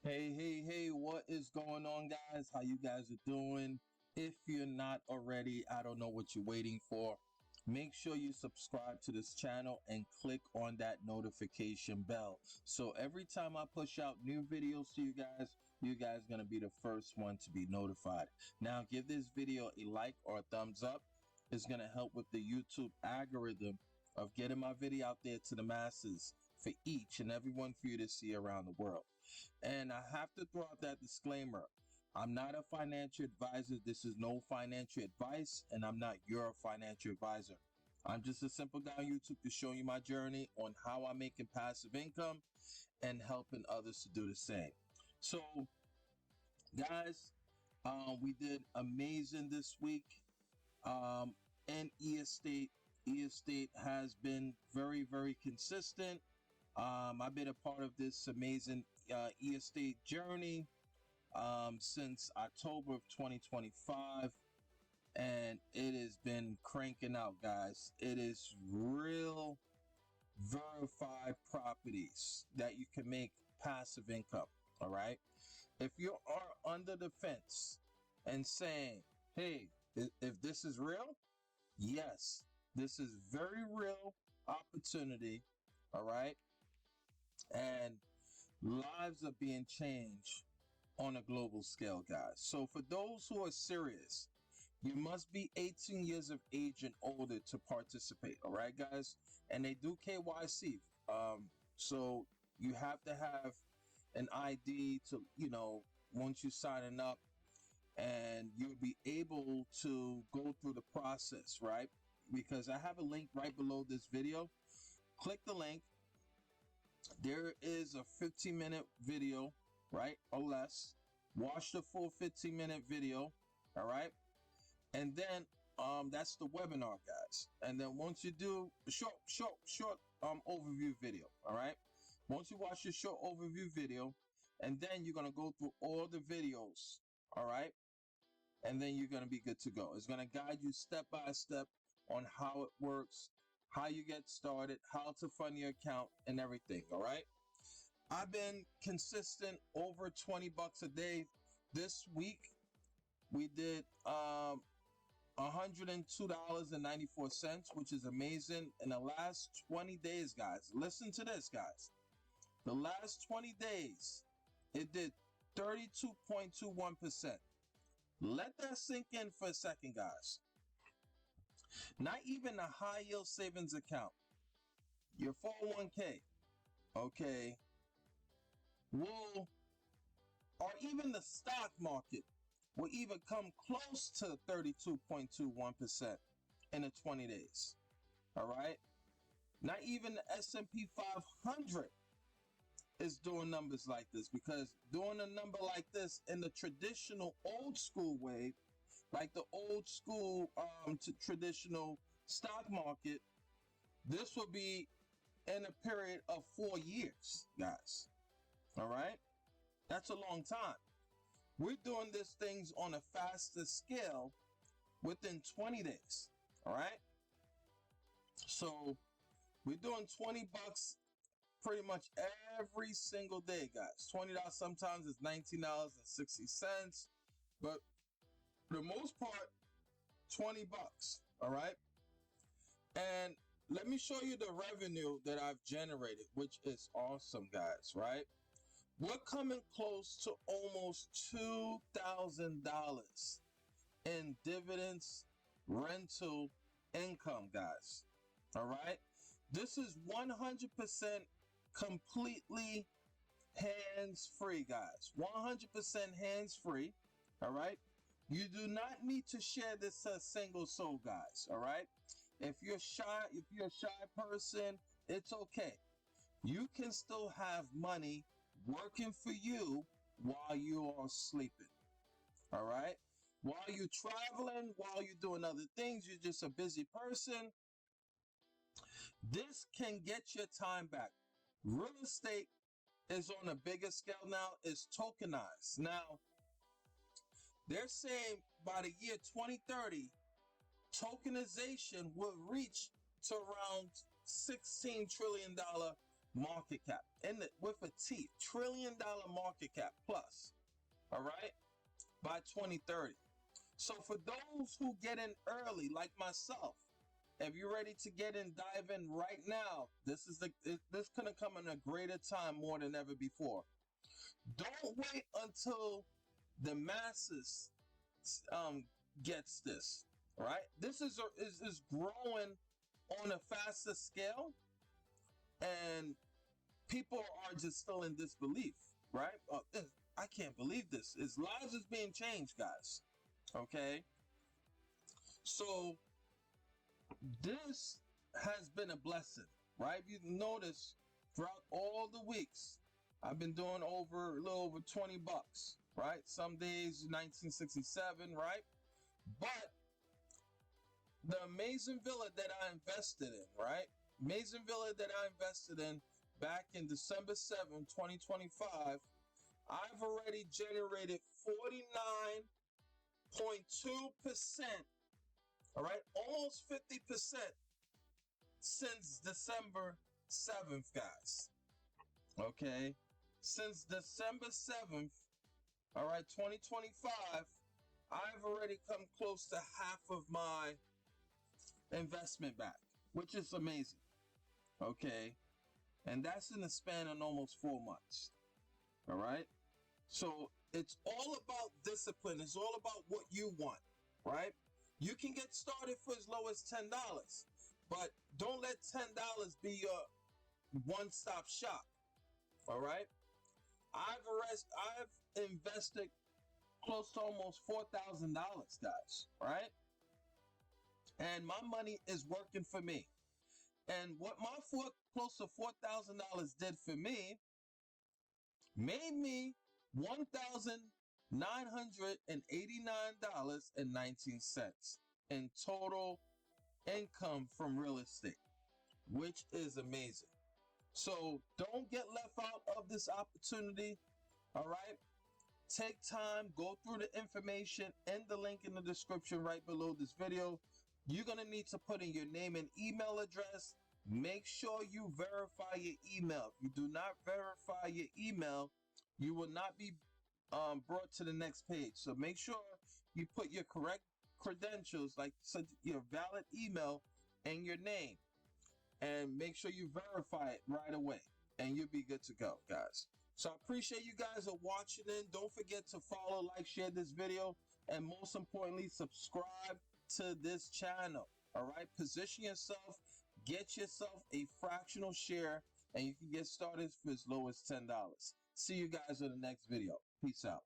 Hey, what is going on, guys? How you guys are doing? If you're not already, I don't know what you're waiting for. Make sure you subscribe to this channel and click on that notification bell. So every time I push out new videos to you guys gonna be the first one to be notified. Now, give this video a like or a thumbs up. It's gonna help with the YouTube algorithm of getting my video out there to the masses for each and every one for you to see around the world. And I have to throw out that disclaimer. I'm not a financial advisor. This is no financial advice, and I'm not your financial advisor. I'm just a simple guy on YouTube to show you my journey on how I'm making passive income and helping others to do the same. So, guys, we did amazing this week. And E-Estate has been very, very consistent. I've been a part of this amazing E-Estate journey since October of 2025, and it has been cranking out, guys. It is real verified properties that you can make passive income. All right. If you are under the fence and saying, hey, if this is real, yes, this is very real opportunity. All right. And lives are being changed on a global scale, guys. So for those who are serious, you must be 18 years of age and older to participate. All right, guys. And they do KYC. So you have to have an ID to, once you signing up, and you'll be able to go through the process, right? Because I have a link right below this video. Click the link. There is a 15-minute video, right, or less. Watch the full 15-minute video, all right? And then that's the webinar, guys. And then once you do short overview video, all right? Once you watch the short overview video, and then you're gonna go through all the videos, all right? And then you're gonna be good to go. It's gonna guide you step by step on how it works, how you get started, how to fund your account, and everything. All right. I've been consistent over $20 a day. This week we did $102.94, which is amazing. In the last 20 days, guys, listen to this, guys. The last 20 days, it did 32.21%. Let that sink in for a second, guys. Not even a high yield savings account, your 401k, okay, will, or even the stock market will even come close to 32.21% in the 20 days. All right. Not even the S&P 500 is doing numbers like this, because doing a number like this in the traditional old school way, like the old school traditional stock market, this will be in a period of 4 years, guys. All right. That's a long time. We're doing these things on a faster scale within 20 days. All right. So we're doing $20 pretty much every single day, guys. $20 sometimes is $19.60. But for the most part, $20. All right. And let me show you the revenue that I've generated, which is awesome, guys, right? We're coming close to almost $2,000 in dividends, rental income, guys. All right. This is 100% completely hands-free, guys. 100% hands-free. All right. You do not need to share this to a single soul, guys. All right. If you're a shy person, it's okay. You can still have money working for you while you are sleeping. All right. While you're traveling, while you're doing other things, you're just a busy person. This can get your time back. Real estate is on a bigger scale now, it's tokenized. Now, they're saying by the year 2030, tokenization will reach to around $16 trillion market cap, with a T, $1 trillion market cap plus, all right, by 2030. So for those who get in early, like myself, if you're ready to get in, dive in right now. This couldn't come in a greater time more than ever before. Don't wait until the masses gets this. Right? This is growing on a faster scale, and people are just still in disbelief. Right? I can't believe this. Lives is being changed, guys. Okay. So this has been a blessing, right? You notice throughout all the weeks, I've been doing a little over $20, right? Some days 1967, right? But the amazing villa that I invested in, right? Amazing villa that I invested in back in December 7, 2025, I've already generated 49.2%, all right? Almost 50% since December 7th, guys. Okay? Since December 7th, all right, 2025, I've already come close to half of my investment back, which is amazing. Okay? And that's in the span of almost 4 months. All right? So it's all about discipline. It's all about what you want, right? You can get started for as low as $10, but don't let $10 be your one-stop shop. All right? I've invested close to almost $4,000, guys, right? And my money is working for me. And what my close to $4,000 did for me made me $1,989.19 in total income from real estate, which is amazing. So don't get left out of this opportunity. All right. Take time, go through the information and the link in the description right below this video. You're going to need to put in your name and email address. Make sure you verify your email. If you do not verify your email, you will not be brought to the next page. So make sure you put your correct credentials, like your valid email and your name, and make sure you verify it right away, and you'll be good to go, guys. So I appreciate you guys are watching in. Don't forget to follow, like, share this video, and most importantly, subscribe to this channel. All right, position yourself, get yourself a fractional share, and you can get started for as low as $10. See you guys in the next video. Peace out.